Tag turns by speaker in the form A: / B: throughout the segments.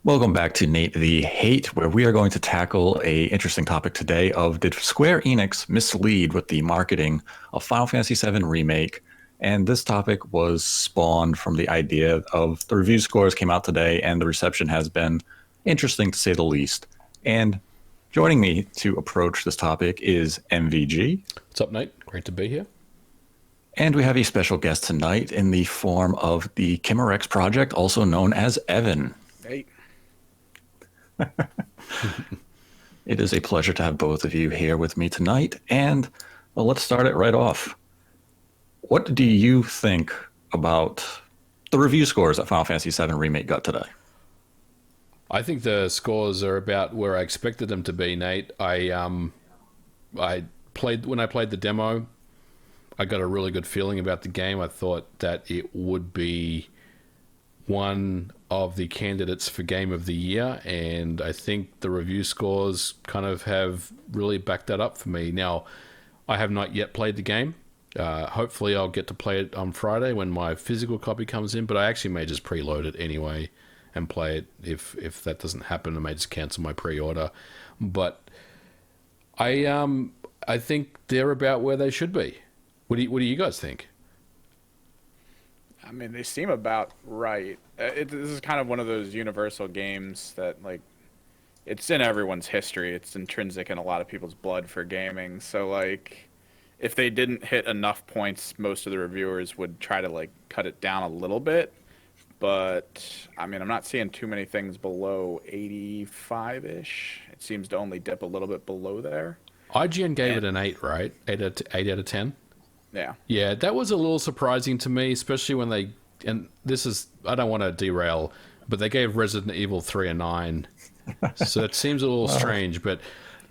A: Welcome back to Nate the Hate, where we are going to tackle a interesting topic today of did Square Enix mislead with the marketing of Final Fantasy VII Remake? And this topic was spawned from the idea of the review scores came out today, and the reception has been interesting to say the least. And joining me to approach this topic is MVG.
B: What's up, Nate? Great to be here.
A: And we have a special guest tonight in the form of the Chimerex Project, also known as Evan.
C: Hey.
A: It is a pleasure to have both of you here with me tonight. And well, let's start it right off. What do you think about the review scores that Final Fantasy VII Remake got today?
B: I think the scores are about where I expected them to be, Nate. I played when I played the demo. I got a really good feeling about the game. I thought that it would be one of the candidates for Game of the Year, and I think the review scores kind of have really backed that up for me. Now, I have not yet played the game. Hopefully, I'll get to play it on Friday when my physical copy comes in, but I actually may just preload it anyway and play it. If that doesn't happen, I may just cancel my pre-order. But I think they're about where they should be. What do you guys think?
C: I mean, they seem about right. This is kind of one of those universal games that, like, it's in everyone's history. It's intrinsic in a lot of people's blood for gaming. So, like, if they didn't hit enough points, most of the reviewers would try to, like, cut it down a little bit. But, I mean, I'm not seeing too many things below 85-ish. It seems to only dip a little bit below there.
B: IGN gave it an 8, right? 8 out of 10?
C: Yeah.
B: Yeah, that was a little surprising to me, especially when they, and this is, I don't want to derail, but they gave Resident Evil 3 a 9. So it seems a little strange, but,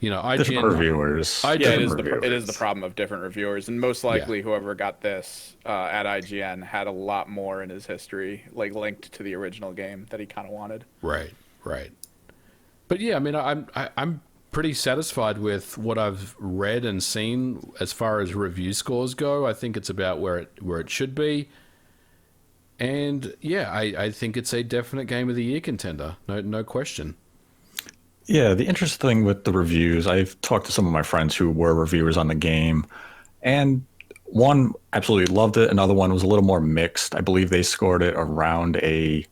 B: you know,
A: Different reviewers.
C: Yeah,
A: Different
C: it is the problem of different reviewers, and most likely
B: Yeah.
C: whoever got this at IGN had a lot more in his history, like linked to the original game that he kind of wanted.
B: Right, right. But yeah, I mean, I'm pretty satisfied with what I've read and seen as far as review scores go. I think it's about where it should be. And yeah, I think it's a definite Game of the Year contender. No question.
A: Yeah, the interesting thing with the reviews, I've talked to some of my friends who were reviewers on the game, and one absolutely loved it. Another one was a little more mixed. I believe they scored it around a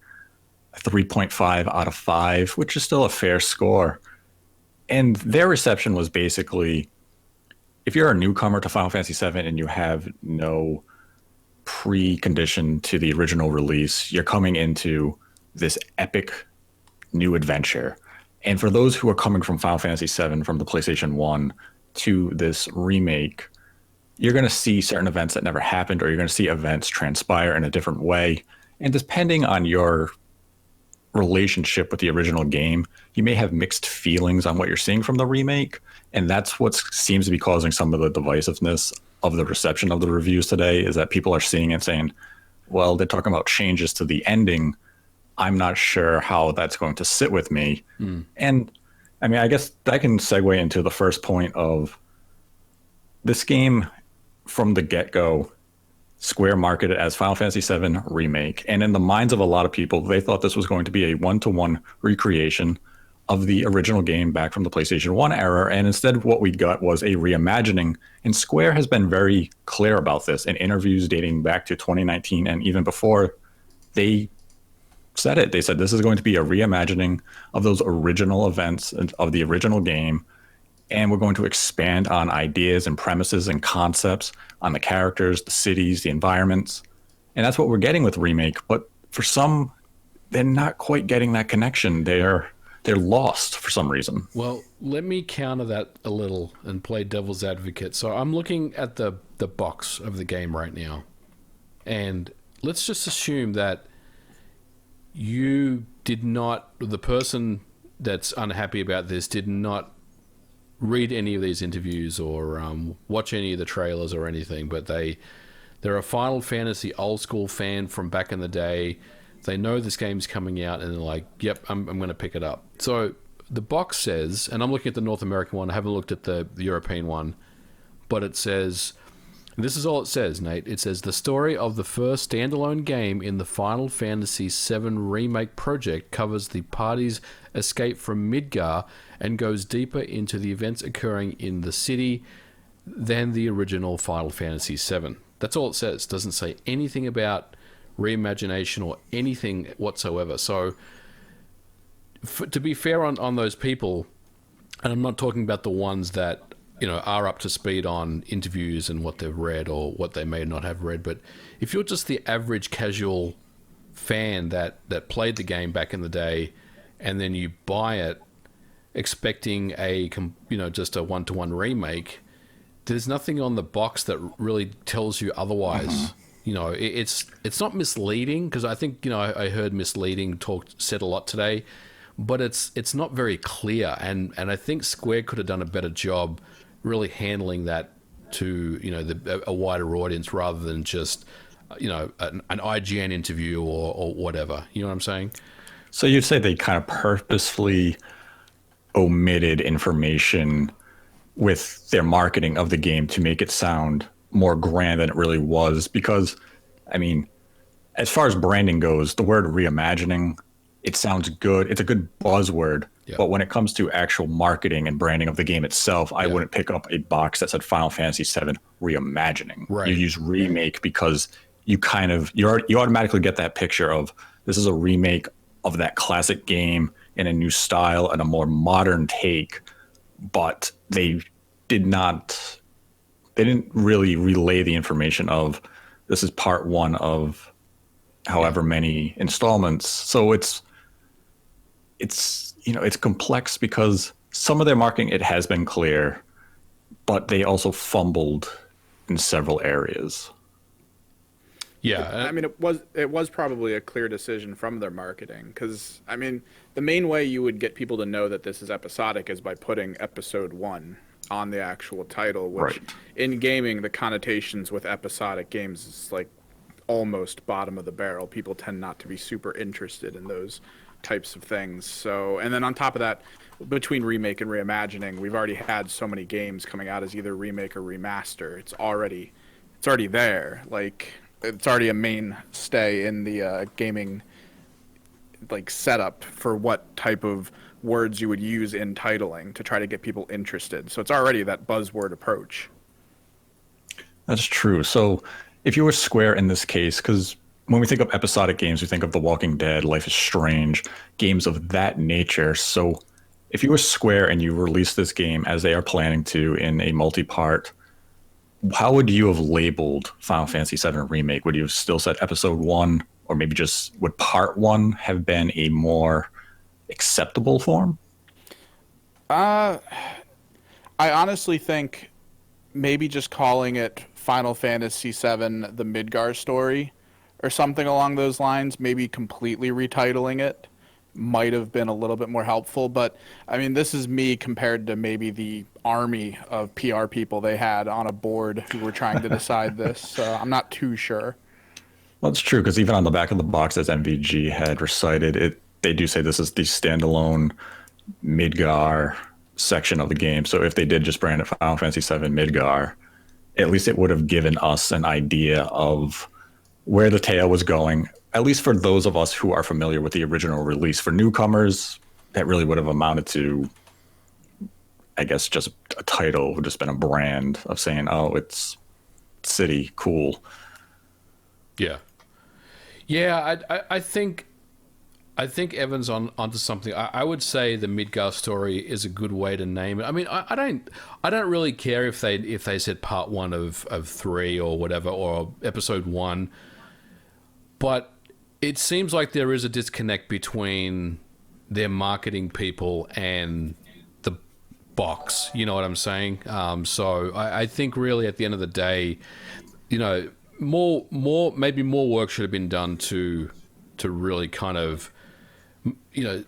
A: 3.5 out of 5, which is still a fair score. And their reception was basically, if you're a newcomer to Final Fantasy VII and you have no precondition to the original release, you're coming into this epic new adventure. And for those who are coming from Final Fantasy VII from the PlayStation 1 to this remake, you're going to see certain events that never happened, or you're going to see events transpire in a different way. And depending on your relationship with the original game, you may have mixed feelings on what you're seeing from the remake. And that's what seems to be causing some of the divisiveness of the reception of the reviews today, is that people are seeing it saying, well, they're talking about changes to the ending. I'm not sure how that's going to sit with me. And I mean, I guess that can segue into the first point of this game from the get-go. Square marketed as Final Fantasy VII Remake. And in the minds of a lot of people, they thought this was going to be a one-to-one recreation of the original game back from the PlayStation 1 era. And instead, what we got was a reimagining. And Square has been very clear about this in interviews dating back to 2019 and even before. They said it. They said this is going to be a reimagining of those original events of the original game. And we're going to expand on ideas and premises and concepts, on the characters, the cities, the environments. And that's what we're getting with Remake. But for some, they're not quite getting that connection. They're lost for some reason.
B: Well, let me counter that a little and play devil's advocate. So I'm looking at the box of the game right now. And let's just assume that the person that's unhappy about this did not read any of these interviews or watch any of the trailers or anything, but they're a Final Fantasy old school fan from back in the day. They know this game's coming out and they're like, yep, I'm going to pick it up. So the box says, and I'm looking at the North American one, I haven't looked at the European one, but it says And this is all it says, Nate. It says the story of the first standalone game in the Final Fantasy VII Remake project covers the party's escape from Midgar and goes deeper into the events occurring in the city than the original Final Fantasy VII. That's all it says. It doesn't say anything about reimagination or anything whatsoever. So, to be fair on those people, and I'm not talking about the ones that are up to speed on interviews and what they've read or what they may not have read, but if you're just the average casual fan that played the game back in the day, and then you buy it expecting just a one-to-one remake, there's nothing on the box that really tells you otherwise. It's not misleading, because I think I heard misleading said a lot today, but it's not very clear, and I think Square could have done a better job really handling that to a wider audience, rather than just an IGN interview or whatever. You know what I'm saying?
A: So you'd say they kind of purposefully omitted information with their marketing of the game to make it sound more grand than it really was. Because, I mean, as far as branding goes, the word reimagining, it sounds good. It's a good buzzword.
B: Yeah.
A: But when it comes to actual marketing and branding of the game itself, I wouldn't pick up a box that said Final Fantasy VII reimagining.
B: Right.
A: You use remake because you automatically get that picture of this is a remake of that classic game in a new style and a more modern take. But they didn't really relay the information of this is part one of however many installments. So it's complex, because some of their marketing, it has been clear, but they also fumbled in several areas.
B: Yeah,
C: I mean, it was probably a clear decision from their marketing, because I mean, the main way you would get people to know that this is episodic is by putting episode 1 on the actual title, which
A: Right.
C: in gaming, the connotations with episodic games is like almost bottom of the barrel. People tend not to be super interested in those types of things. So, and then on top of that, between remake and reimagining, we've already had so many games coming out as either remake or remaster. It's already there. Like, it's already a mainstay in the gaming like setup for what type of words you would use in titling to try to get people interested. So it's already that buzzword approach.
A: That's true. So if you were Square in this case, because when we think of episodic games, we think of The Walking Dead, Life is Strange, games of that nature. So if you were Square and you released this game as they are planning to in a multi-part, how would you have labeled Final Fantasy VII Remake? Would you have still said episode 1, or maybe just would part 1 have been a more acceptable form?
C: I honestly think maybe just calling it Final Fantasy VII The Midgar Story or something along those lines, maybe completely retitling it, might have been a little bit more helpful. But I mean, this is me compared to maybe the army of PR people they had on a board who were trying to decide this. So I'm not too sure.
A: Well, it's true, because even on the back of the box, as MVG had recited, they do say this is the standalone Midgar section of the game. So if they did just brand it Final Fantasy VII Midgar, at least it would have given us an idea of where the tale was going, at least for those of us who are familiar with the original release. For newcomers, that really would have amounted to, I guess, just a title, would just been a brand of saying, oh, it's City, cool.
B: yeah, I think Evan's onto something. I would say the Midgar Story is a good way to name it. I mean, I don't really care if they said part 1 of 3 or whatever, or episode 1, but it seems like there is a disconnect between their marketing people and the box. You know what I'm saying? So I think really at the end of the day, maybe more work should have been done to really kind of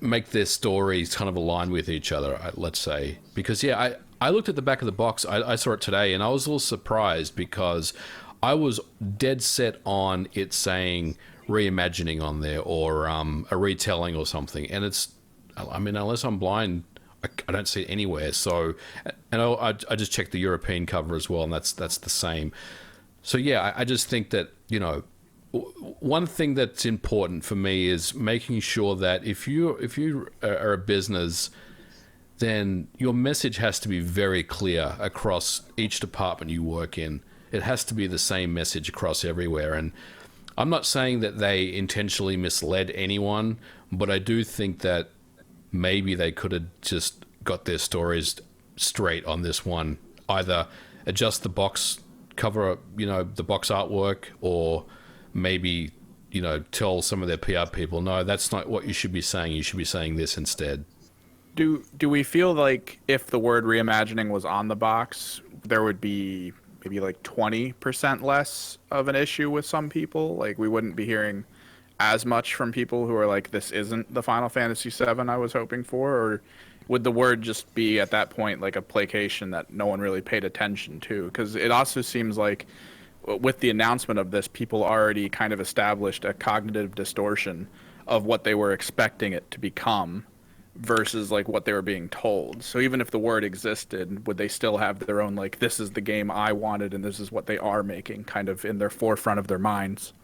B: make their stories kind of align with each other, let's say. Because I looked at the back of the box, I saw it today, and I was a little surprised, because I was dead set on it saying reimagining on there, or a retelling or something, and unless I'm blind, I don't see it anywhere. So, and I just checked the European cover as well, and that's the same. So yeah, I just think that, one thing that's important for me is making sure that if you are a business, then your message has to be very clear across each department you work in. It has to be the same message across everywhere. And I'm not saying that they intentionally misled anyone, but I do think that maybe they could have just got their stories straight on this one. Either adjust the box cover, the box artwork, or maybe, tell some of their PR people, no, that's not what you should be saying. You should be saying this instead.
C: Do we feel like if the word reimagining was on the box, there would be maybe like 20% less of an issue with some people? Like we wouldn't be hearing as much from people who are like, this isn't the Final Fantasy VII I was hoping for? Or would the word just be at that point like a placation that no one really paid attention to? Because it also seems like with the announcement of this, people already kind of established a cognitive distortion of what they were expecting it to become versus like what they were being told. So even if the word existed, would they still have their own like, this is the game I wanted and this is what they are making kind of in their forefront of their minds?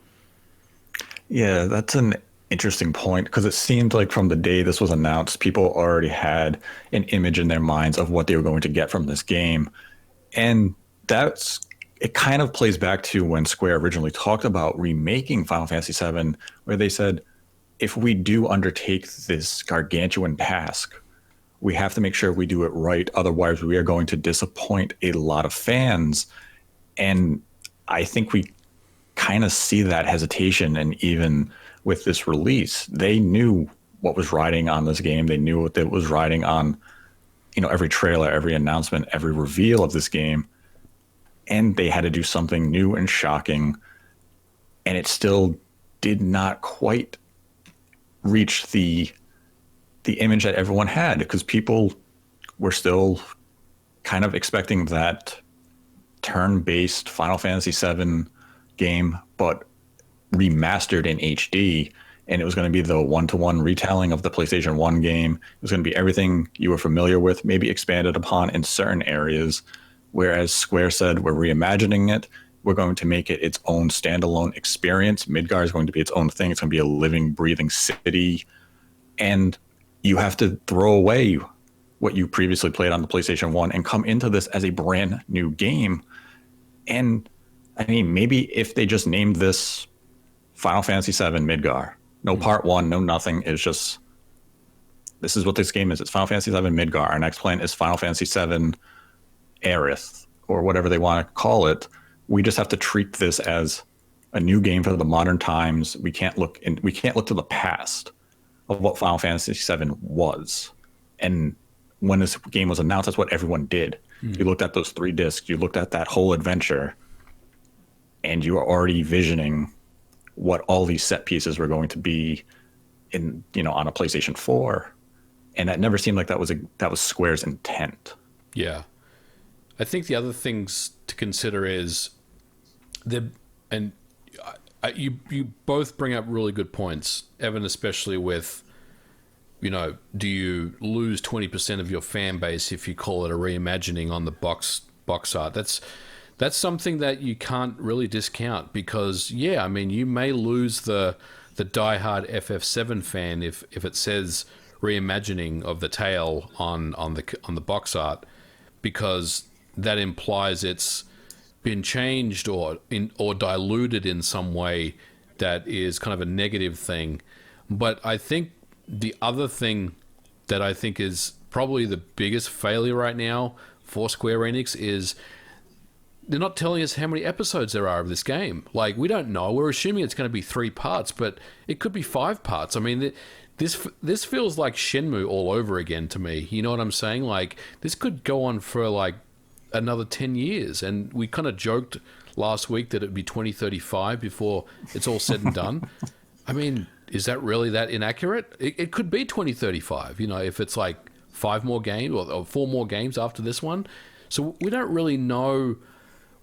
A: Yeah, that's an interesting point because it seemed like from the day this was announced, people already had an image in their minds of what they were going to get from this game. And it kind of plays back to when Square originally talked about remaking Final Fantasy VII, where they said, if we do undertake this gargantuan task, we have to make sure we do it right. Otherwise, we are going to disappoint a lot of fans. And I think we kind of see that hesitation. And even with this release, they knew what was riding on this game. They knew what it was riding on, every trailer, every announcement, every reveal of this game. And they had to do something new and shocking. And it still did not quite reach the image that everyone had, because people were still kind of expecting that turn-based Final Fantasy VII game, but remastered in HD. And it was going to be the one-to-one retelling of the PlayStation 1 game. It was going to be everything you were familiar with, maybe expanded upon in certain areas. Whereas Square said, we're reimagining it. We're going to make it its own standalone experience. Midgar is going to be its own thing. It's going to be a living, breathing city. And you have to throw away what you previously played on the PlayStation 1 and come into this as a brand new game. And I mean, maybe if they just named this Final Fantasy VII Midgar, no part one, no nothing. It's just, this is what this game is. It's Final Fantasy VII Midgar. Our next plan is Final Fantasy VII Aerith, or whatever they want to call it. We just have to treat this as a new game for the modern times. We can't look to the past of what Final Fantasy VII was. And when this game was announced, that's what everyone did. You looked at those 3 discs, you looked at that whole adventure, and you were already visioning what all these set pieces were going to be in, on a PlayStation 4. And that never seemed like that was Square's intent.
B: Yeah. I think the other things to consider is you both bring up really good points, Evan, especially with, do you lose 20% of your fan base if you call it a reimagining on the box art? That's something that you can't really discount because, yeah, I mean, you may lose the diehard FF7 fan if it says reimagining of the tale on the box art, because that implies it's been changed or diluted in some way that is kind of a negative thing. But I think the other thing that I think is probably the biggest failure right now for Square Enix is they're not telling us how many episodes there are of this game. Like, we don't know. We're assuming it's going to be 3 parts, but it could be 5 parts. I mean, this feels like Shenmue all over again to me. You know what I'm saying? Like, this could go on for like another 10 years. And we kind of joked last week that it'd be 2035 before it's all said and done. I mean, is that really that inaccurate? It could be 2035, if it's like 5 more games or 4 more games after this one. So we don't really know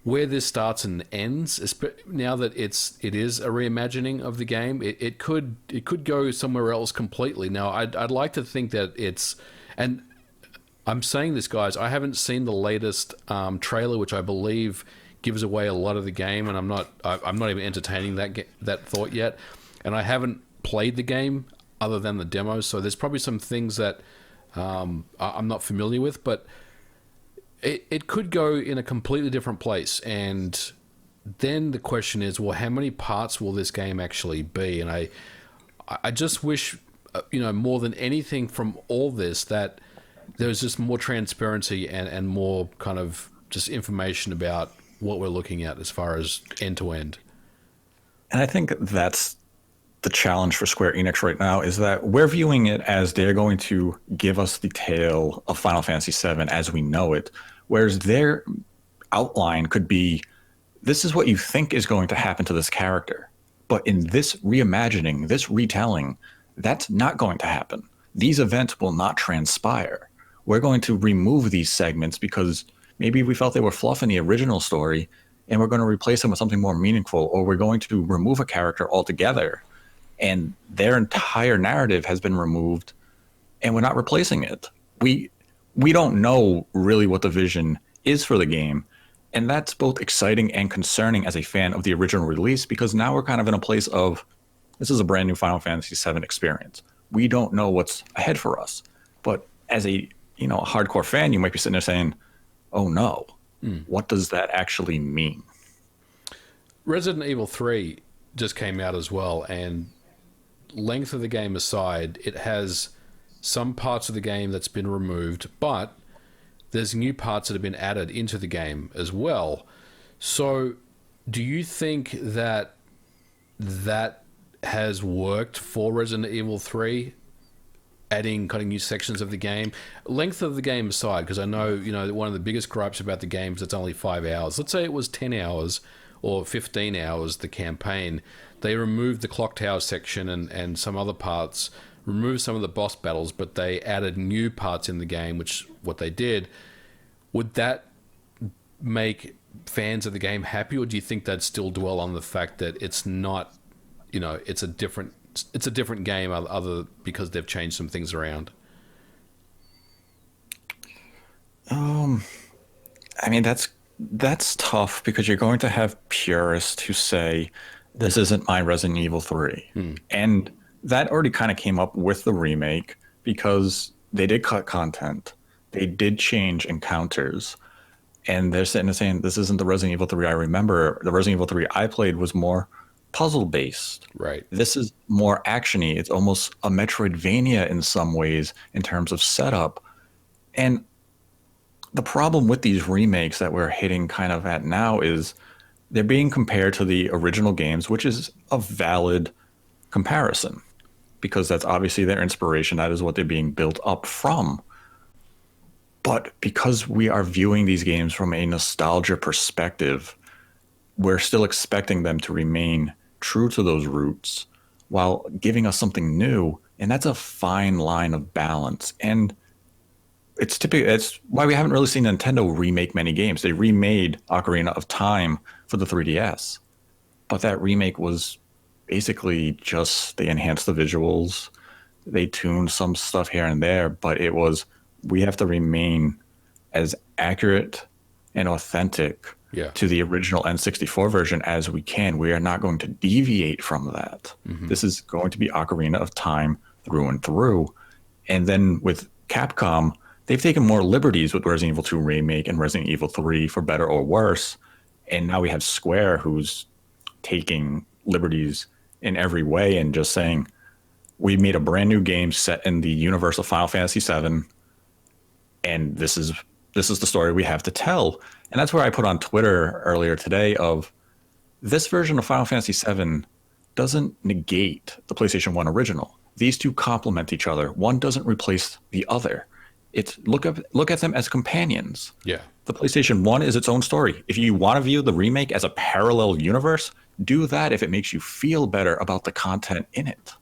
B: where this starts and ends. Now that it is a reimagining of the game, it could go somewhere else completely. Now, I'd like to think that it's, and I'm saying this, guys, I haven't seen the latest trailer, which I believe gives away a lot of the game, and I'm not even entertaining that thought yet. And I haven't played the game other than the demos, so there's probably some things that I'm not familiar with, but it could go in a completely different place. And then the question is, well, how many parts will this game actually be? And I just wish, more than anything from all this, that there's just more transparency and more kind of just information about what we're looking at as far as end to end.
A: And I think that's the challenge for Square Enix right now, is that we're viewing it as they're going to give us the tale of Final Fantasy VII as we know it, whereas their outline could be, this is what you think is going to happen to this character. But in this reimagining, this retelling, that's not going to happen. These events will not transpire. We're going to remove these segments because maybe we felt they were fluff in the original story, and we're going to replace them with something more meaningful, or we're going to remove a character altogether, and their entire narrative has been removed, and we're not replacing it. We don't know really what the vision is for the game, and that's both exciting and concerning as a fan of the original release, because now we're kind of in a place of, this is a brand new Final Fantasy VII experience. We don't know what's ahead for us. But as a hardcore fan, you might be sitting there saying, oh no, what does that actually mean?
B: Resident Evil 3 just came out as well, and length of the game aside, it has some parts of the game that's been removed, but there's new parts that have been added into the game as well. So do you think that has worked for Resident Evil 3, adding kind of new sections of the game? Length of the game aside, because I know, one of the biggest gripes about the game is it's only 5 hours. Let's say it was 10 hours or 15 hours, the campaign. They removed the clock tower section and some other parts, removed some of the boss battles, but they added new parts in the game, which what they did. Would that make fans of the game happy, or do you think they'd still dwell on the fact that it's not, it's a different game other because they've changed some things around?
A: I mean, that's tough, because you're going to have purists who say, this isn't my Resident Evil 3. And that already kind of came up with the remake, because they did cut content. They did change encounters. And they're sitting there saying, this isn't the Resident Evil 3 I remember. The Resident Evil 3 I played was more puzzle-based.
B: Right.
A: This is more action-y. It's almost a Metroidvania in some ways in terms of setup. And the problem with these remakes that we're hitting kind of at now is they're being compared to the original games, which is a valid comparison, because that's obviously their inspiration. That is what they're being built up from. But because we are viewing these games from a nostalgia perspective, we're still expecting them to remain true to those roots while giving us something new. And that's a fine line of balance. And it's why we haven't really seen Nintendo remake many games. They remade Ocarina of Time for the 3DS, but that remake was basically just, they enhanced the visuals, they tuned some stuff here and there, but it was, we have to remain as accurate and authentic to the original N64 version as we can. We are not going to deviate from that. This is going to be Ocarina of Time through and through. And then with Capcom, they've taken more liberties with Resident Evil 2 Remake and Resident Evil 3, for better or worse. And now we have Square, who's taking liberties in every way and just saying, we made a brand new game set in the universe of Final Fantasy VII, and this is the story we have to tell. And that's where I put on Twitter earlier today of, this version of Final Fantasy VII doesn't negate the PlayStation 1 original. These two complement each other. One doesn't replace the other. It's look at them as companions.
B: Yeah.
A: The PlayStation 1 is its own story. If you want to view the remake as a parallel universe, do that if it makes you feel better about the content in it.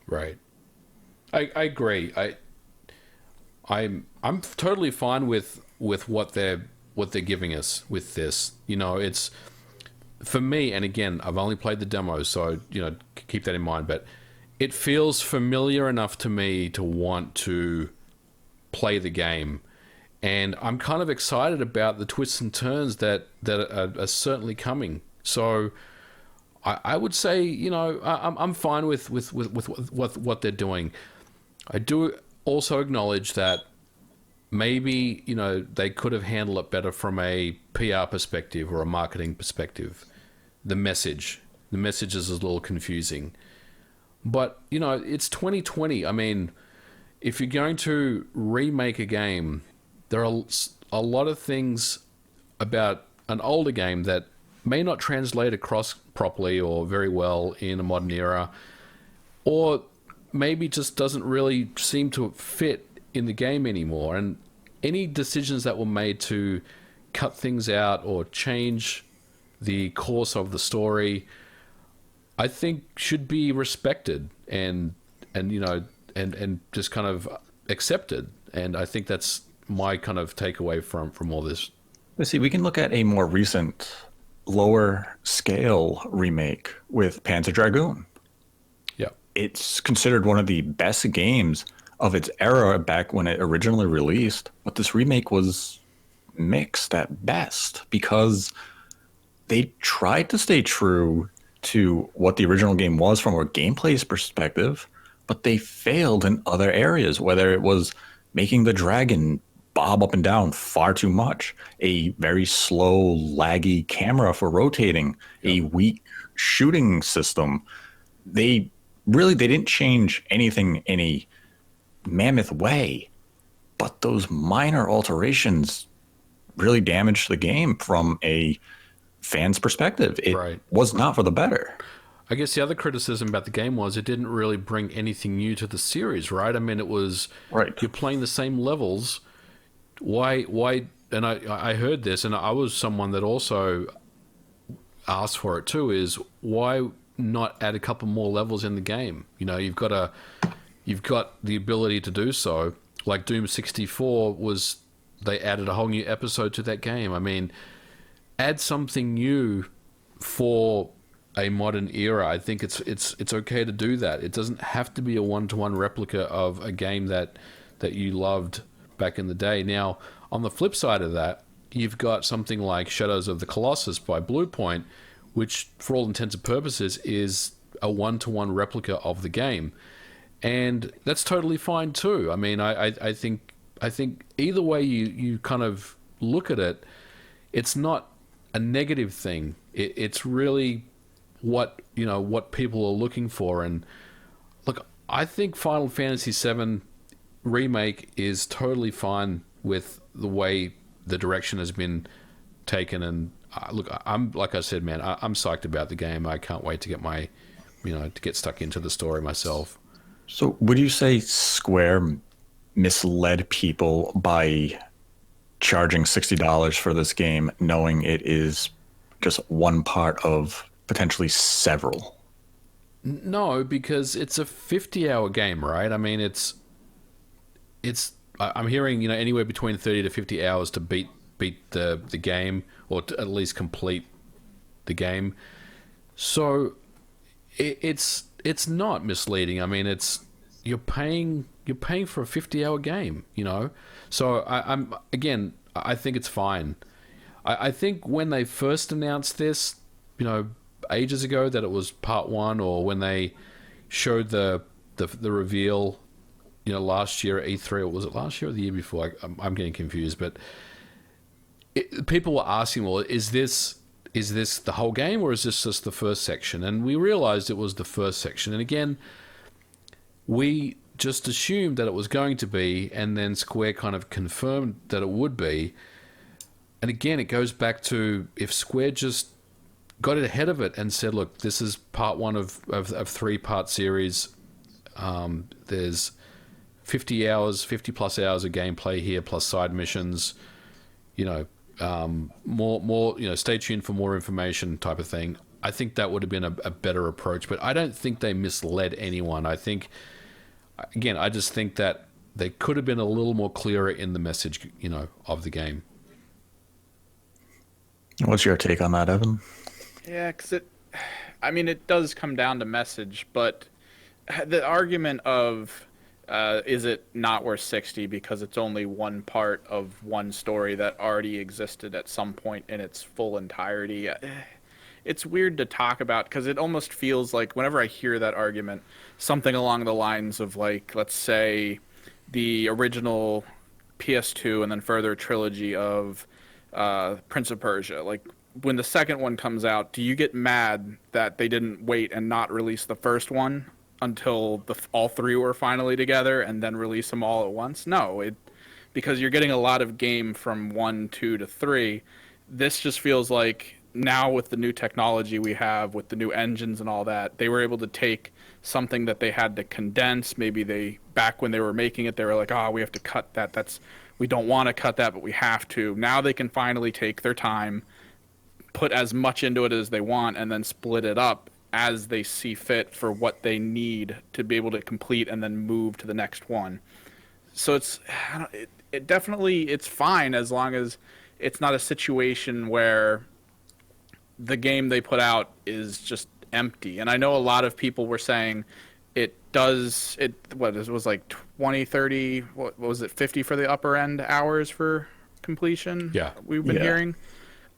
A: Right.
B: I agree. I'm totally fine with what they're giving us with this. It's, for me, and again, I've only played the demo, so keep that in mind, but it feels familiar enough to me to want to play the game. and I'm kind of excited about the twists and turns that are certainly coming. So I would say, I'm fine with what they're doing. I do also acknowledge that maybe, they could have handled it better from a PR perspective or a marketing perspective. The message, the message is a little confusing. But, it's 2020. I mean, if you're going to remake a game, there are a lot of things about an older game that may not translate across properly or very well in a modern era, or maybe just doesn't really seem to fit in the game anymore. And any decisions that were made to cut things out or change the course of the story, I think should be respected and just kind of accepted. And I think that's my kind of takeaway from all this.
A: Let's see, we can look at a more recent, lower scale remake with Panzer Dragoon.
B: Yeah.
A: It's considered one of the best games of its era back when it originally released, but this remake was mixed at best because they tried to stay true to what the original game was from a gameplay perspective, but they failed in other areas, whether it was making the dragon bob up and down far too much, a very slow, laggy camera for rotating, a weak shooting system. They didn't change anything in a mammoth way, but those minor alterations really damaged the game from a fan's perspective. It
B: Right.
A: was not for the better.
B: I guess the other criticism about the game was it didn't really bring anything new to the series, right? I mean, it was
A: Right.
B: you're playing the same levels. Why? And I heard this, and I was someone that also asked for it too. Is why not add a couple more levels in the game? You've got the ability to do so. Like Doom 64 was, they added a whole new episode to that game. I mean, add something new for a modern era. I think it's okay to do that. It doesn't have to be a one-to-one replica of a game that you loved back in the day. Now, on the flip side of that, you've got something like Shadows of the Colossus by Bluepoint, which, for all intents and purposes, is a one-to-one replica of the game, and that's totally fine too. I mean, I think either way you kind of look at it, it's not a negative thing. It's really what people are looking for. And look, I think Final Fantasy VII Remake is totally fine with the way the direction has been taken. And look, I'm like I said, man, I'm psyched about the game. I can't wait to get to get stuck into the story myself.
A: So, would you say Square misled people by charging $60 for this game, knowing it is just one part of potentially several?
B: No, because it's a 50-hour game, right? I mean, I'm hearing anywhere between 30 to 50 hours to beat the game, or to at least complete the game. So it's not misleading. I mean, you're paying for a 50-hour game, So I think it's fine. I think when they first announced this, ages ago, that it was part one, or when they showed the reveal, last year at E3, or was it last year or the year before? I'm getting confused, but people were asking, well, is this the whole game, or is this just the first section? And we realized it was the first section. And again, we just assumed that it was going to be, and then Square kind of confirmed that it would be. And again, it goes back to, if Square just got it ahead of it and said, look, this is part one of 3-part series. There's 50 plus hours of gameplay here, plus side missions, more, stay tuned for more information type of thing. I think that would have been a better approach, but I don't think they misled anyone. I just think that they could have been a little more clearer in the message, of the game.
A: What's your take on that, Evan?
C: Yeah, because it does come down to message, but the argument of Is it not worth 60 because it's only one part of one story that already existed at some point in its full entirety? It's weird to talk about because it almost feels like whenever I hear that argument, something along the lines of like, let's say, the original PS2 and then further trilogy of Prince of Persia. Like when the second one comes out, do you get mad that they didn't wait and not release the first one until all three were finally together and then release them all at once? No, because you're getting a lot of game from one, two to three. This just feels like now with the new technology we have, with the new engines and all that, they were able to take something that they had to condense. Maybe they back when they were making it, they were like, "Oh, we have to cut that. That's we don't want to cut that, but we have to." Now they can finally take their time, put as much into it as they want, and then split it up as they see fit for what they need to be able to complete and then move to the next one. So it definitely it's fine as long as it's not a situation where the game they put out is just empty. And I know a lot of people were saying it was like 20, 30, what was it, 50 for the upper end hours for completion?
B: Yeah.
C: We've been
A: Yeah.
C: hearing.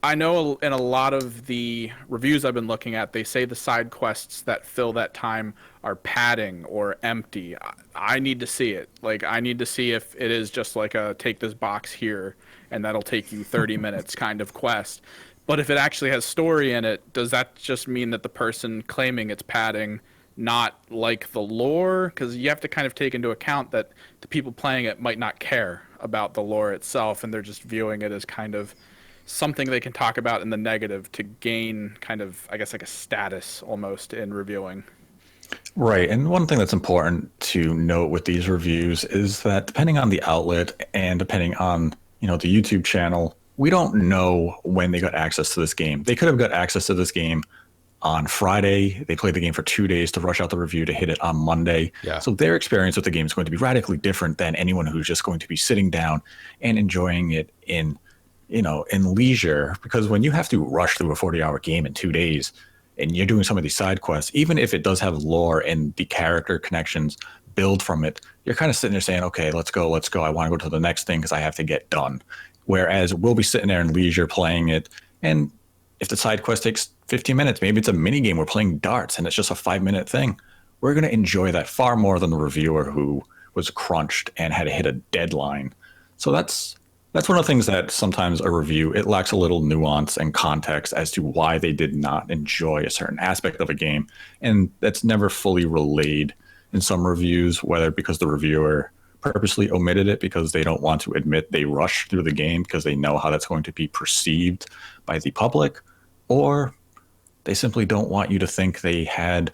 C: I know in a lot of the reviews I've been looking at, they say the side quests that fill that time are padding or empty. I need to see it. Like, I need to see if it is just like a take this box here and that'll take you 30 minutes kind of quest. But if it actually has story in it, does that just mean that the person claiming it's padding not like the lore? Because you have to kind of take into account that the people playing it might not care about the lore itself and they're just viewing it as kind of something they can talk about in the negative to gain kind of, I guess, like a status almost in reviewing.
A: Right. And one thing that's important to note with these reviews is that depending on the outlet and depending on, the YouTube channel, we don't know when they got access to this game. They could have got access to this game on Friday. They played the game for 2 days to rush out the review to hit it on Monday.
B: Yeah.
A: So their experience with the game is going to be radically different than anyone who's just going to be sitting down and enjoying it in leisure. Because when you have to rush through a 40-hour game in 2 days and you're doing some of these side quests, even if it does have lore and the character connections build from it, you're kind of sitting there saying, okay, let's go. I want to go to the next thing because I have to get done. Whereas we'll be sitting there in leisure playing it. And if the side quest takes 15 minutes, maybe it's a mini game. We're playing darts and it's just a 5-minute thing. We're going to enjoy that far more than the reviewer who was crunched and had to hit a deadline. So that's one of the things that sometimes a review, it lacks a little nuance and context as to why they did not enjoy a certain aspect of a game. And that's never fully relayed in some reviews, whether because the reviewer purposely omitted it because they don't want to admit they rushed through the game because they know how that's going to be perceived by the public, or they simply don't want you to think they had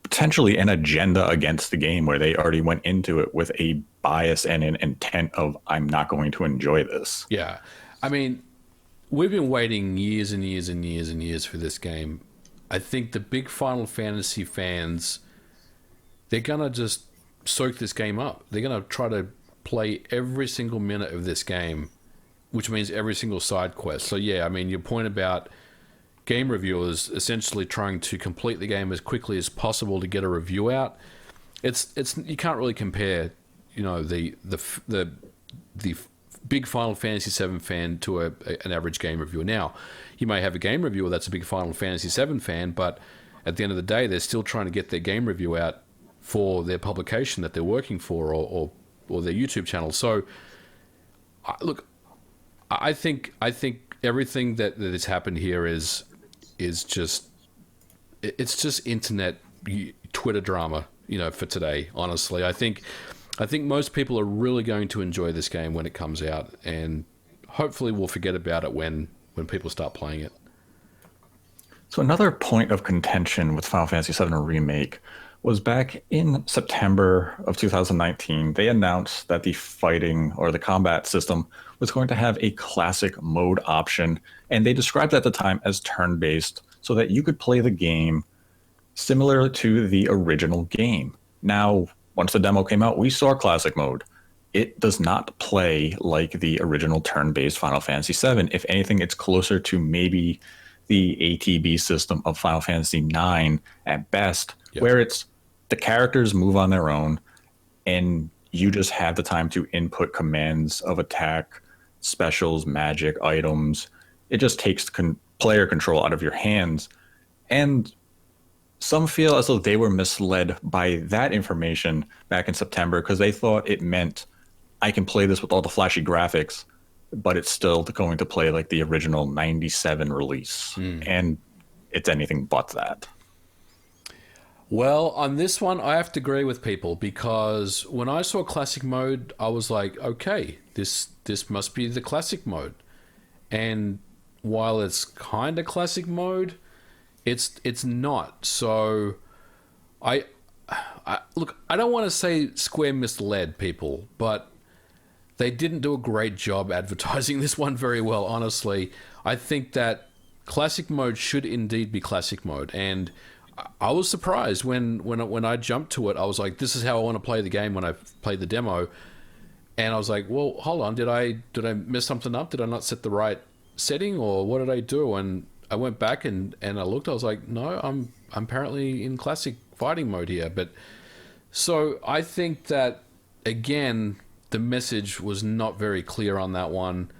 A: potentially an agenda against the game where they already went into it with a bias and an intent of, I'm not going to enjoy this.
B: Yeah. I mean, we've been waiting years and years and years and years for this game. I think the big Final Fantasy fans, they're going to just soak this game up. They're going to try to play every single minute of this game, which means every single side quest. So yeah, I mean, your point about game reviewers essentially trying to complete the game as quickly as possible to get a review out, it's you can't really compare, the big Final Fantasy VII fan to an average game reviewer. Now, you may have a game reviewer that's a big Final Fantasy VII fan, but at the end of the day, they're still trying to get their game review out for their publication that they're working for or their YouTube channel. So, look, I think everything that has happened here is just internet Twitter drama, for today. Honestly, I think most people are really going to enjoy this game when it comes out, and hopefully we'll forget about it when people start playing it.
A: So another point of contention with Final Fantasy VII Remake was back in September of 2019, they announced that the fighting or the combat system was going to have a classic mode option, and they described it at the time as turn-based so that you could play the game similar to the original game. Now, once the demo came out, we saw classic mode. It does not play like the original turn-based Final Fantasy VII. If anything, it's closer to maybe the ATB system of Final Fantasy IX at best,
B: Yep.
A: where it's the characters move on their own. and you just have the time to input commands of attack, specials, magic, items. It just takes player control out of your hands. And some feel as though they were misled by that information back in September because they thought it meant I can play this with all the flashy graphics, but it's still going to play like the original 97 release. And it's anything but that.
B: Well, on this one, I have to agree with people because when I saw classic mode, I was like, okay, this must be the classic mode. And while it's kind of classic mode, it's not. So I look, I don't want to say Square misled people, but they didn't do a great job advertising this one very well, honestly. I think that classic mode should indeed be classic mode, and I was surprised when I jumped to it. I was like, this is how I want to play the game when I played the demo. And I was like, well, hold on, did I mess something up? Did I not set the right setting, or what did I do? And I went back and I looked. I was like, no, I'm apparently in classic fighting mode here. But so I think that again, the message was not very clear on that one,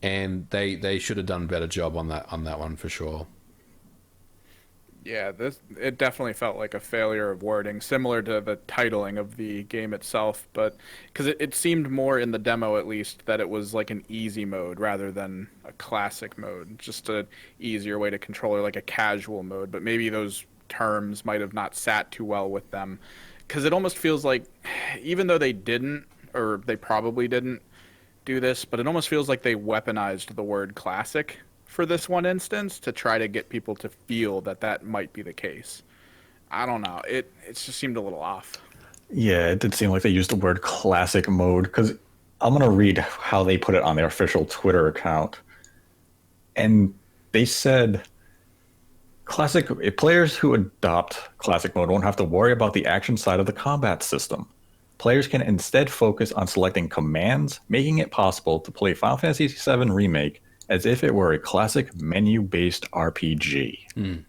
B: and they should have done a better job on that one for sure.
C: Yeah, it definitely felt like a failure of wording, similar to the titling of the game itself, but because it seemed more in the demo at least that it was like an easy mode rather than a classic mode, just a easier way to control it, like a casual mode. But maybe those terms might have not sat too well with them, because it almost feels like, even though they didn't, or they probably didn't do this, but it almost feels like they weaponized the word classic for this one instance to try to get people to feel that that might be the case. I don't know. It just seemed a little off.
A: Yeah, it did seem like they used the word classic mode because I'm going to read how they put it on their official Twitter account. And they said classic players who adopt classic mode won't have to worry about the action side of the combat system. Players can instead focus on selecting commands, making it possible to play Final Fantasy VII Remake as if it were a classic menu-based RPG.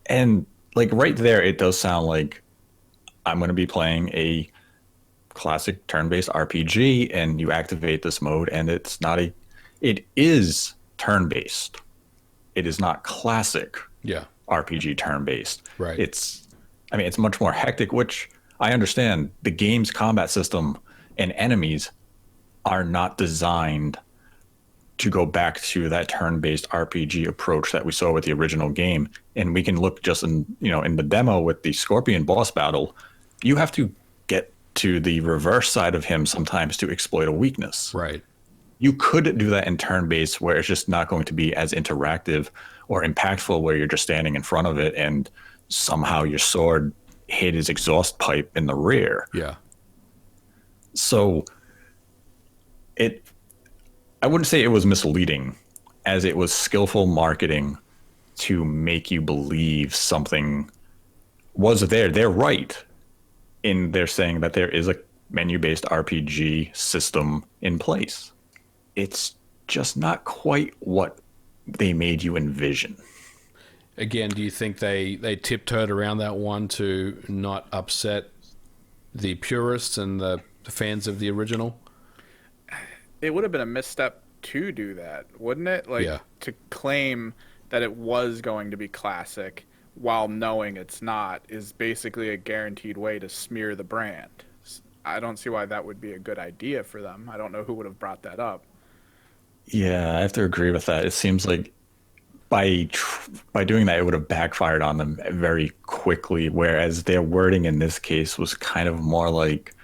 A: And like right there, it does sound like I'm going to be playing a classic turn-based RPG, and you activate this mode, and it is turn-based. It is not classic RPG turn-based.
B: Right.
A: It's much more hectic, which I understand. The game's combat system and enemies are not designed to go back to that turn-based RPG approach that we saw with the original game. And we can look just in the demo with the Scorpion boss battle, you have to get to the reverse side of him sometimes to exploit a weakness.
B: Right.
A: You could do that in turn-based where it's just not going to be as interactive or impactful, where you're just standing in front of it and somehow your sword hit his exhaust pipe in the rear.
B: Yeah.
A: So I wouldn't say it was misleading, as it was skillful marketing to make you believe something was there. They're right in their saying that there is a menu-based RPG system in place. It's just not quite what they made you envision.
B: Again, do you think they tiptoed around that one to not upset the purists and the fans of the original?
C: It would have been a misstep to do that, wouldn't it? Like, to claim that it was going to be classic while knowing it's not is basically a guaranteed way to smear the brand. I don't see why that would be a good idea for them. I don't know who would have brought that up.
A: Yeah, I have to agree with that. It seems like by doing that, it would have backfired on them very quickly, whereas their wording in this case was kind of more like,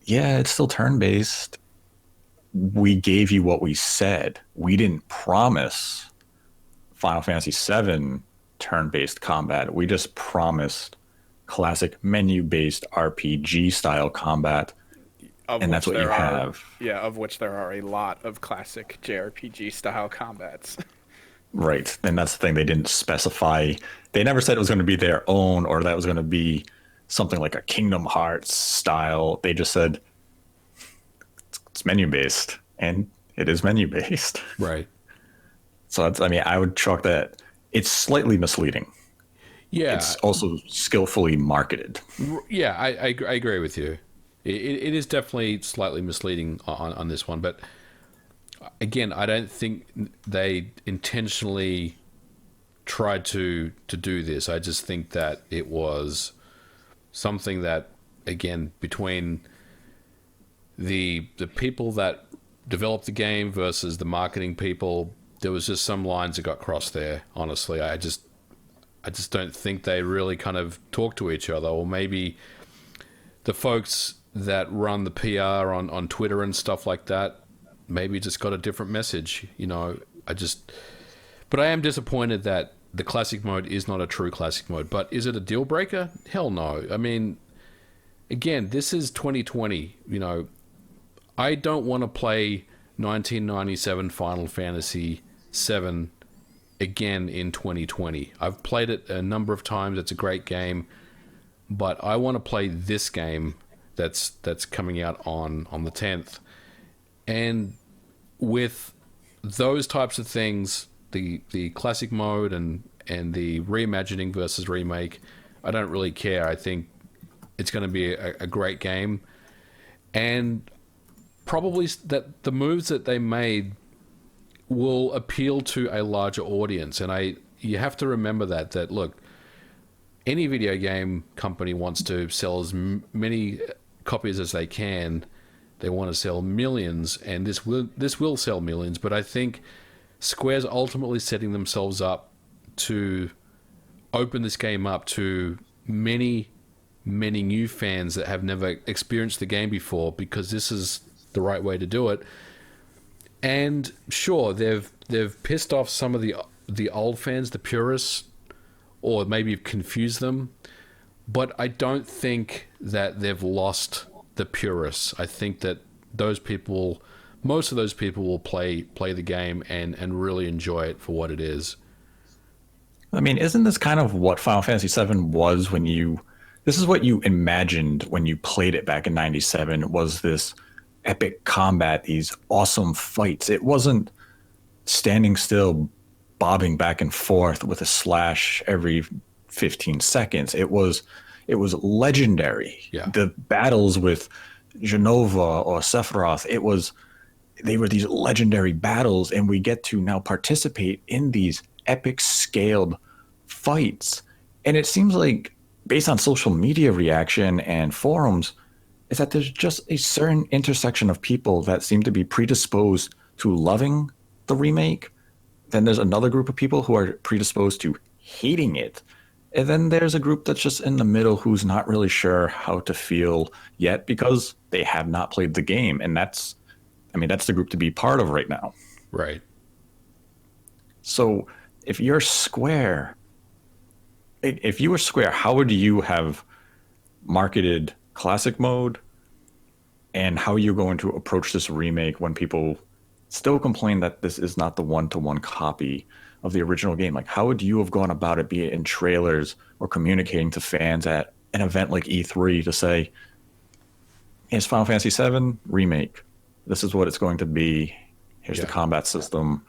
A: yeah, it's still turn-based. We gave you what we said. We didn't promise Final Fantasy VII turn-based combat. We just promised classic menu-based RPG style combat, and that's what you have.
C: Yeah, of which there are a lot of classic JRPG style combats.
A: Right, and that's the thing. They didn't specify. They never said it was going to be their own, or that it was going to be something like a Kingdom Hearts style. They just said it's menu-based, and it is menu-based.
B: Right.
A: So I would chalk that. It's slightly misleading.
B: Yeah.
A: It's also skillfully marketed.
B: Yeah, I agree with you. It is definitely slightly misleading on this one, but again, I don't think they intentionally tried to do this. I just think that it was something that, again, between the people that developed the game versus the marketing people, there was just some lines that got crossed there. Honestly, I just don't think they really kind of talk to each other, or maybe the folks that run the PR on Twitter and stuff like that maybe just got a different message. But I am disappointed that the classic mode is not a true classic mode. But is it a deal breaker? Hell no. I mean, again, this is 2020. I don't want to play 1997 Final Fantasy VII again in 2020. I've played it a number of times. It's a great game, but I want to play this game that's coming out on the 10th. And with those types of things, the classic mode and the reimagining versus remake, I don't really care. I think it's going to be a great game, and probably that the moves that they made will appeal to a larger audience. And you have to remember that look, any video game company wants to sell as many copies as they can. They want to sell millions, and this will sell millions. But I think Square's ultimately setting themselves up to open this game up to many, many new fans that have never experienced the game before, because this is the right way to do it. And sure, they've pissed off some of the old fans, the purists, or maybe confused them. But I don't think that they've lost the purists. I think that most of those people will play the game and really enjoy it for what it is.
A: I mean, isn't this kind of what Final Fantasy VII was when this is what you imagined when you played it back in 97, was this epic combat, these awesome fights. It wasn't standing still, bobbing back and forth with a slash every 15 seconds. It was legendary.
B: Yeah.
A: The battles with Genova or Sephiroth, they were these legendary battles, and we get to now participate in these epic scaled fights. And it seems like, based on social media reaction and forums, is that there's just a certain intersection of people that seem to be predisposed to loving the remake. Then there's another group of people who are predisposed to hating it. And then there's a group that's just in the middle who's not really sure how to feel yet because they have not played the game. And that's the group to be part of right now.
B: Right.
A: So if you were Square, how would you have marketed classic mode, and how are you going to approach this remake when people still complain that this is not the one-to-one copy of the original game? Like, how would you have gone about it, be it in trailers or communicating to fans at an event like E3 to say, it's Final Fantasy VII Remake. This is what it's going to be. Here's the combat system.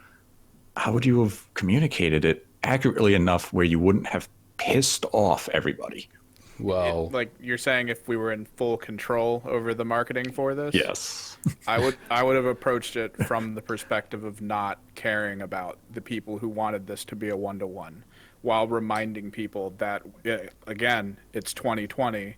A: How would you have communicated it accurately enough where you wouldn't have pissed off everybody?
B: Well,
C: like you're saying, if we were in full control over the marketing for this,
A: yes,
C: I would have approached it from the perspective of not caring about the people who wanted this to be a one-to-one, while reminding people that, again, it's 2020,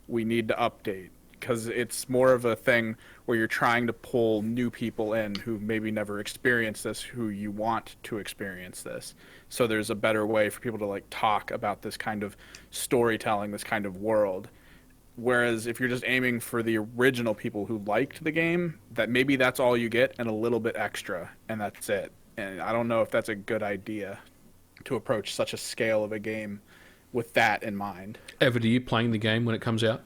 C: we need to update, because it's more of a thing where you're trying to pull new people in who maybe never experienced this, who you want to experience this. So there's a better way for people to like talk about this kind of storytelling, this kind of world. Whereas if you're just aiming for the original people who liked the game, that maybe that's all you get and a little bit extra, and that's it. And I don't know if that's a good idea to approach such a scale of a game with that in mind.
B: Ever, are you playing the game when it comes out?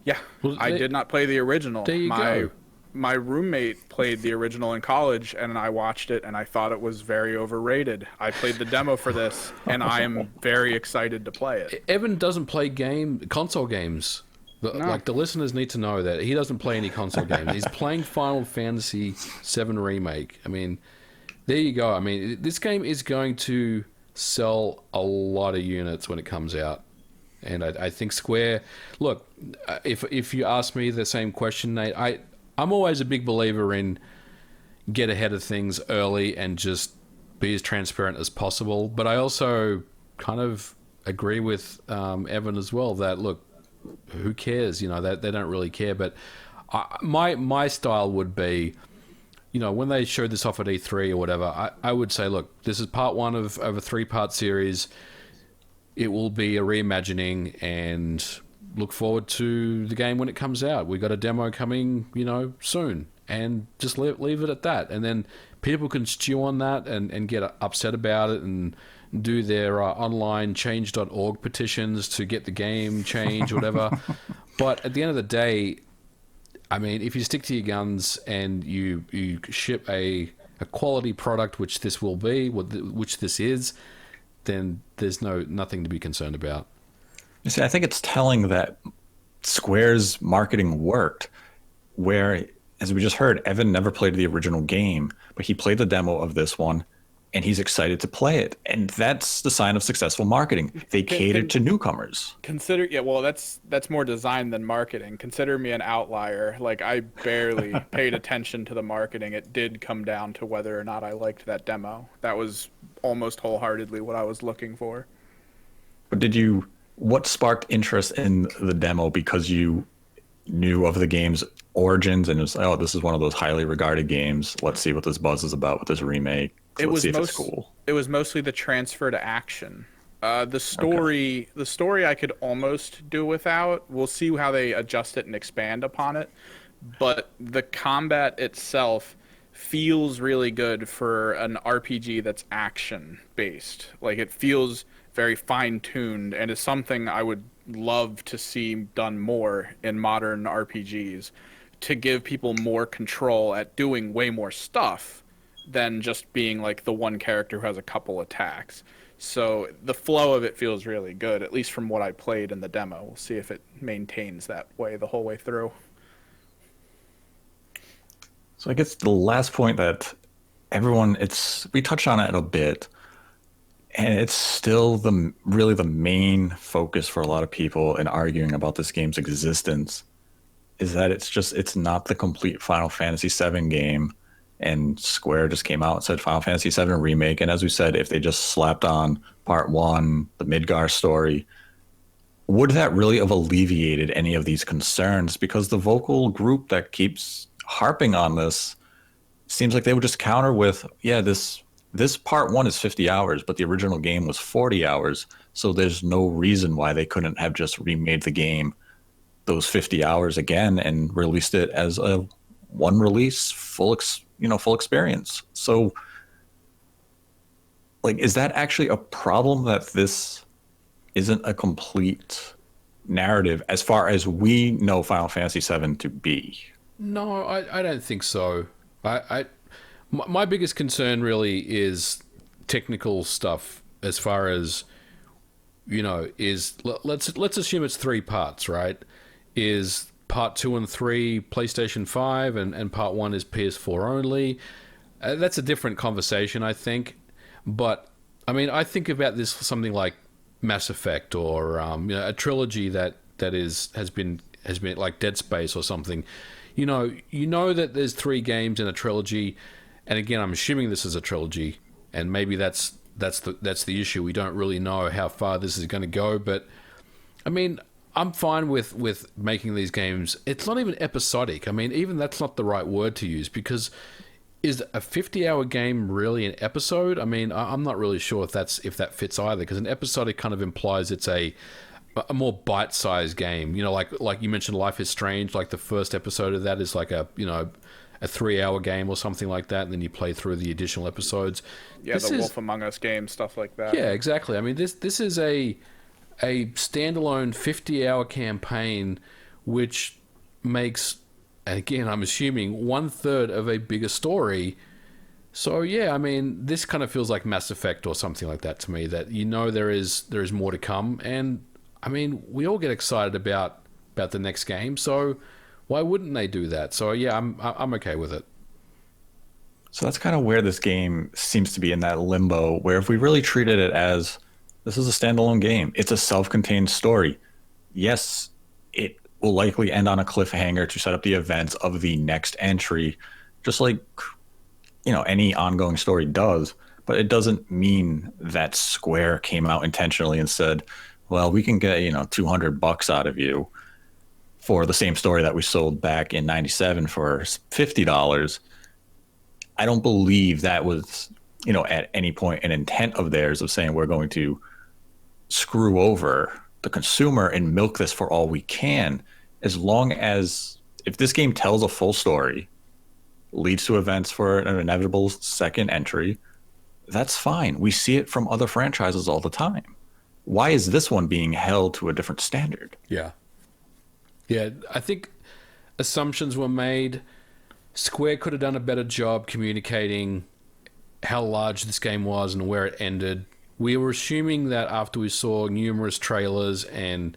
C: Yeah,
B: Well,
C: I did not play the original.
B: There you go.
C: My roommate played the original in college, and I watched it, and I thought it was very overrated. I played the demo for this, and I am very excited to play it.
B: Evan doesn't play console games.
C: No.
B: Like, the listeners need to know that he doesn't play any console games. He's playing Final Fantasy VII Remake. I mean, there you go. I mean, this game is going to sell a lot of units when it comes out. And I think Square, look, if you ask me the same question, Nate, I'm always a big believer in get ahead of things early and just be as transparent as possible. But I also kind of agree with Evan as well that look, who cares? You know, that they don't really care. But my style would be, you know, when they showed this off at E3 or whatever, I would say, look, this is part one of a 3-part series. It will be a reimagining, and look forward to the game when it comes out. We got a demo coming, you know, soon, and just leave it at that. And then people can stew on that and get upset about it and do their online change.org petitions to get the game changed, whatever. But at the end of the day, I mean, if you stick to your guns and you ship a quality product, which this will be, which this is, then there's nothing to be concerned about.
A: You see, I think it's telling that Square's marketing worked, where, as we just heard, Evan never played the original game, but he played the demo of this one, and he's excited to play it. And that's the sign of successful marketing. They catered to newcomers.
C: Consider, yeah, well, that's more design than marketing. Consider me an outlier. Like, I barely paid attention to the marketing. It did come down to whether or not I liked that demo. That was almost wholeheartedly what I was looking for.
A: But what sparked interest in the demo because you knew of the game's origins and it was, oh, this is one of those highly regarded games. Let's see what this buzz is about with this remake. Let's see if it's cool.
C: It was mostly the transfer to action. The story I could almost do without. We'll see how they adjust it and expand upon it. But the combat itself feels really good for an RPG that's action based. Like, it feels very fine tuned and is something I would love to see done more in modern RPGs, to give people more control at doing way more stuff than just being like the one character who has a couple attacks. So the flow of it feels really good, at least from what I played in the demo. We'll see if it maintains that way the whole way through.
A: So I guess the last point that we touched on it a bit, and it's still really the main focus for a lot of people in arguing about this game's existence, is that it's not the complete Final Fantasy VII game. And Square just came out and said Final Fantasy VII Remake. And as we said, if they just slapped on part one, the Midgar story, would that really have alleviated any of these concerns? Because the vocal group that keeps harping on this seems like they would just counter with, yeah, this part one is 50 hours, but the original game was 40 hours. So there's no reason why they couldn't have just remade the game those 50 hours again and released it as a one release, full experience. So, like, is that actually a problem that this isn't a complete narrative as far as we know Final Fantasy VII to be?
B: No, I don't think so. My biggest concern really is technical stuff, as far as, you know, let's assume it's 3 parts, right? Is part 2 and 3 PlayStation 5 and part 1 is PS4 only. That's a different conversation, I think. But I mean, I think about this something like Mass Effect, or a trilogy that has been like Dead Space or something. You know that there's 3 games in a trilogy, and again, I'm assuming this is a trilogy, and maybe that's the issue. We don't really know how far this is going to go, but I mean, I'm fine with making these games. It's not even episodic. I mean, even that's not the right word to use, because is a 50-hour game really an episode? I mean, I'm not really sure if that fits either, because an episodic kind of implies it's a more bite-sized game. You know, like you mentioned, Life is Strange. Like, the first episode of that is like a 3-hour game or something like that, and then you play through the additional episodes.
C: Yeah, the Wolf Among Us game, stuff like that.
B: Yeah, exactly. I mean, this is a standalone 50-hour campaign, which makes, again, I'm assuming, 1/3 of a bigger story. So yeah, I mean, this kind of feels like Mass Effect or something like that to me, that there is more to come. And I mean, we all get excited about the next game, so why wouldn't they do that? So yeah, I'm okay with it.
A: So that's kind of where this game seems to be, in that limbo, where if we really treated it as This is a standalone game. It's a self-contained story. Yes, it will likely end on a cliffhanger to set up the events of the next entry, just like any ongoing story does. But it doesn't mean that Square came out intentionally and said, "Well, we can get $200 out of you for the same story that we sold back in '97 for $50." I don't believe that was at any point an intent of theirs of saying we're going to screw over the consumer and milk this for all we can, as long as if this game tells a full story, leads to events for an inevitable second entry, that's fine. We see it from other franchises all the time. Why is this one being held to a different standard?
B: Yeah. Yeah, I think assumptions were made. Square could have done a better job communicating how large this game was and where it ended. We were assuming that after we saw numerous trailers and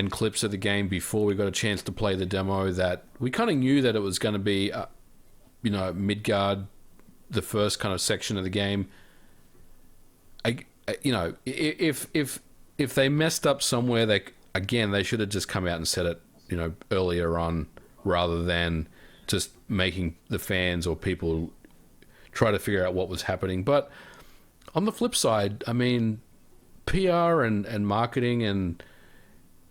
B: clips of the game before we got a chance to play the demo, that we kind of knew that it was going to be, Midgard, the first kind of section of the game. If they messed up somewhere, they should have just come out and said it, earlier on, rather than just making the fans or people try to figure out what was happening. But on the flip side, I mean, PR and marketing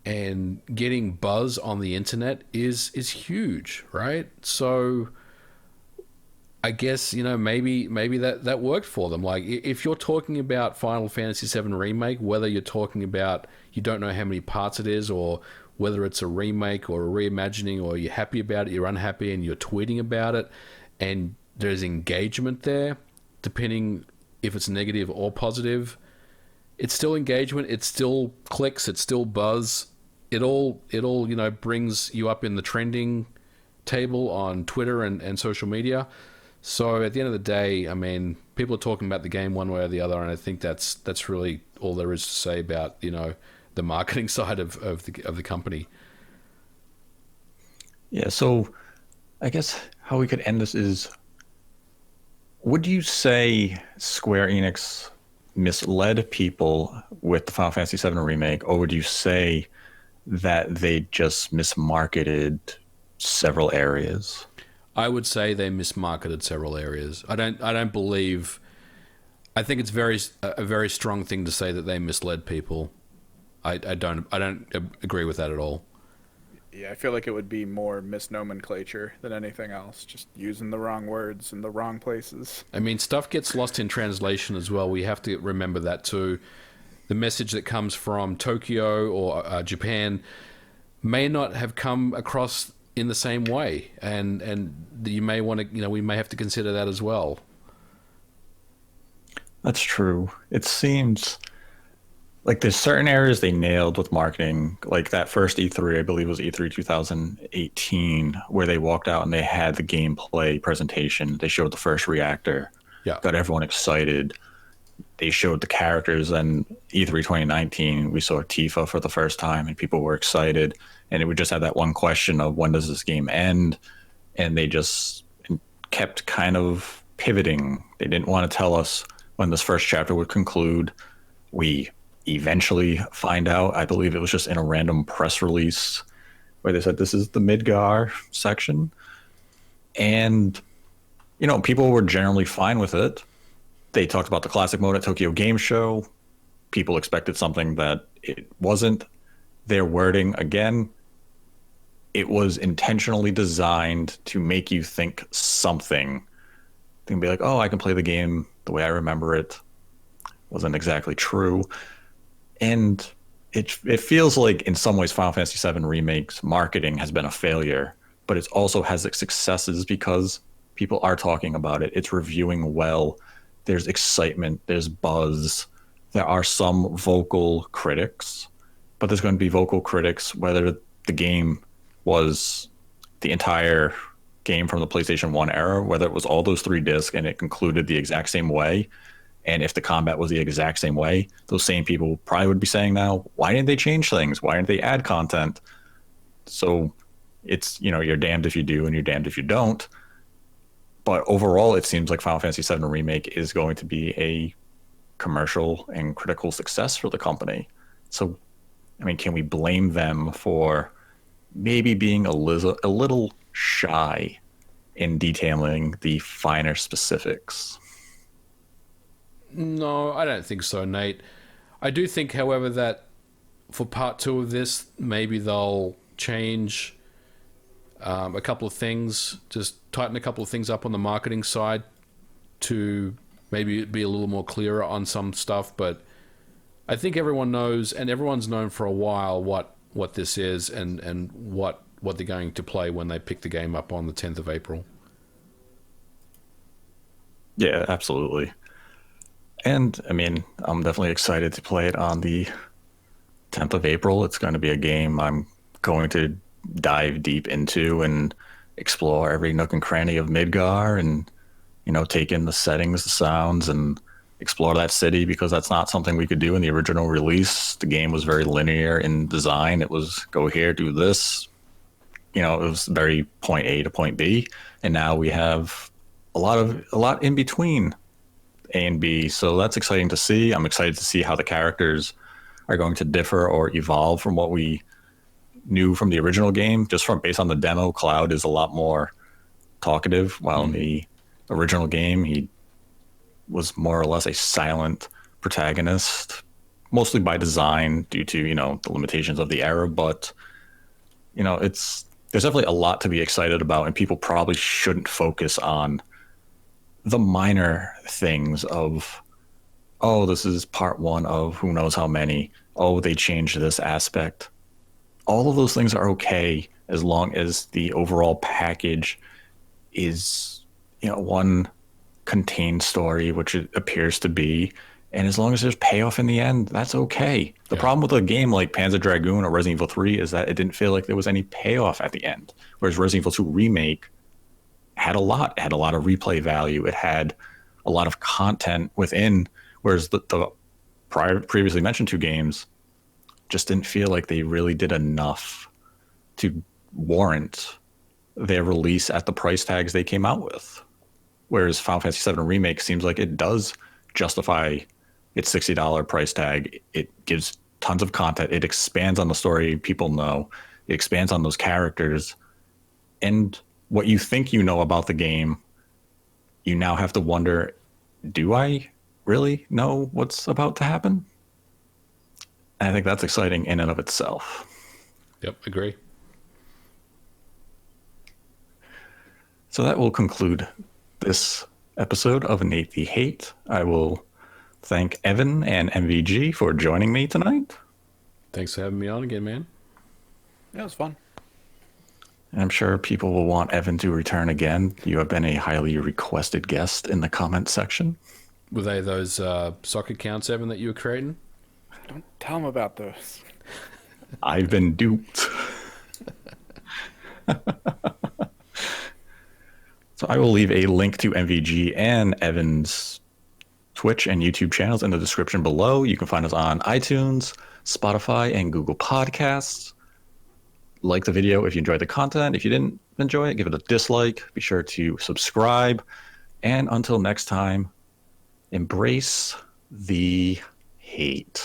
B: and getting buzz on the internet is huge, right? So I guess maybe that worked for them. Like, if you're talking about Final Fantasy VII Remake, whether you're talking about you don't know how many parts it is, or whether it's a remake or a reimagining, or you're happy about it, you're unhappy, and you're tweeting about it, and there's engagement there, depending if it's negative or positive, it's still engagement, it's still clicks, it's still buzz. It all brings you up in the trending table on Twitter and social media. So at the end of the day, I mean, people are talking about the game one way or the other, and I think that's really all there is to say about the marketing side of the company.
A: Yeah, so I guess how we could end this is, would you say Square Enix misled people with the Final Fantasy VII Remake, or would you say that they just mismarketed several areas?
B: I would say they mismarketed several areas. I don't believe. I think it's a very strong thing to say that they misled people. I don't agree with that at all.
C: Yeah, I feel like it would be more misnomenclature than anything else, just using the wrong words in the wrong places.
B: I mean, stuff gets lost in translation as well. We have to remember that too. The message that comes from Tokyo or Japan may not have come across in the same way, and you may want to, we may have to consider that as well.
A: That's true. It seems like there's certain areas they nailed with marketing, like that first E3, I believe it was E3 2018, where they walked out and they had the gameplay presentation. They showed the first reactor,
B: Yeah.
A: got everyone excited. They showed the characters, and E3 2019, we saw Tifa for the first time, and people were excited. And it would just have that one question of, when does this game end? And they just kept kind of pivoting. They didn't want to tell us when this first chapter would conclude. We eventually find out, I believe it was just in a random press release, where they said this is the Midgar section. And, people were generally fine with it. They talked about the classic mode at Tokyo Game Show. People expected something that it wasn't. Their wording, again, it was intentionally designed to make you think something. They can be like, oh, I can play the game the way I remember it. Wasn't exactly true. And it feels like, in some ways, Final Fantasy VII Remake's marketing has been a failure, but it also has its successes because people are talking about it. It's reviewing well. There's excitement. There's buzz. There are some vocal critics, but there's going to be vocal critics whether the game was the entire game from the PlayStation 1 era, whether it was all those 3 discs and it concluded the exact same way. And if the combat was the exact same way, those same people probably would be saying now, why didn't they change things? Why didn't they add content? So it's, you're damned if you do and you're damned if you don't. But overall, it seems like Final Fantasy VII Remake is going to be a commercial and critical success for the company. So, I mean, can we blame them for maybe being a little shy in detailing the finer specifics?
B: No, I don't think so, Nate. I do think, however, that for part two of this, maybe they'll change a couple of things, just tighten a couple of things up on the marketing side to maybe be a little more clearer on some stuff. But I think everyone knows, and everyone's known for a while what this is and what they're going to play when they pick the game up on the 10th of April.
A: Yeah, absolutely. And I mean, I'm definitely excited to play it on the 10th of April. It's going to be a game I'm going to dive deep into and explore every nook and cranny of Midgar and, take in the settings, the sounds, and explore that city, because that's not something we could do in the original release. The game was very linear in design. It was go here, do this. It was very point A to point B. And now we have a lot in between A and B. So that's exciting to see. I'm excited to see how the characters are going to differ or evolve from what we knew from the original game. Just from based on the demo, Cloud is a lot more talkative, while in the original game he was more or less a silent protagonist, mostly by design due to the limitations of the era. But there's definitely a lot to be excited about, and people probably shouldn't focus on the minor things of, oh, this is part one of who knows how many. Oh, they changed this aspect. All of those things are okay as long as the overall package is, one contained story, which it appears to be. And as long as there's payoff in the end, that's okay. The problem with a game like Panzer Dragoon or Resident Evil 3 is that it didn't feel like there was any payoff at the end. Whereas Resident Evil 2 Remake had a lot. It had a lot of replay value. It had a lot of content within, whereas the previously mentioned two games just didn't feel like they really did enough to warrant their release at the price tags they came out with. Whereas Final Fantasy VII Remake seems like it does justify its $60 price tag. It gives tons of content. It expands on the story people know. It expands on those characters. And what you think you know about the game, you now have to wonder, do I really know what's about to happen? And I think that's exciting in and of itself.
B: Yep, agree.
A: So that will conclude this episode of Nate the Hate. I will thank Evan and MVG for joining me tonight.
B: Thanks for having me on again, man.
C: Yeah, it was fun.
A: And I'm sure people will want Evan to return again. You have been a highly requested guest in the comments section.
B: Were they those soccer accounts, Evan, that you were creating?
C: Don't tell them about those.
A: I've been duped. So I will leave a link to MVG and Evan's Twitch and YouTube channels in the description below. You can find us on iTunes, Spotify, and Google Podcasts. Like the video if you enjoyed the content. If you didn't enjoy it, give it a dislike. Be sure to subscribe. And until next time, embrace the hate.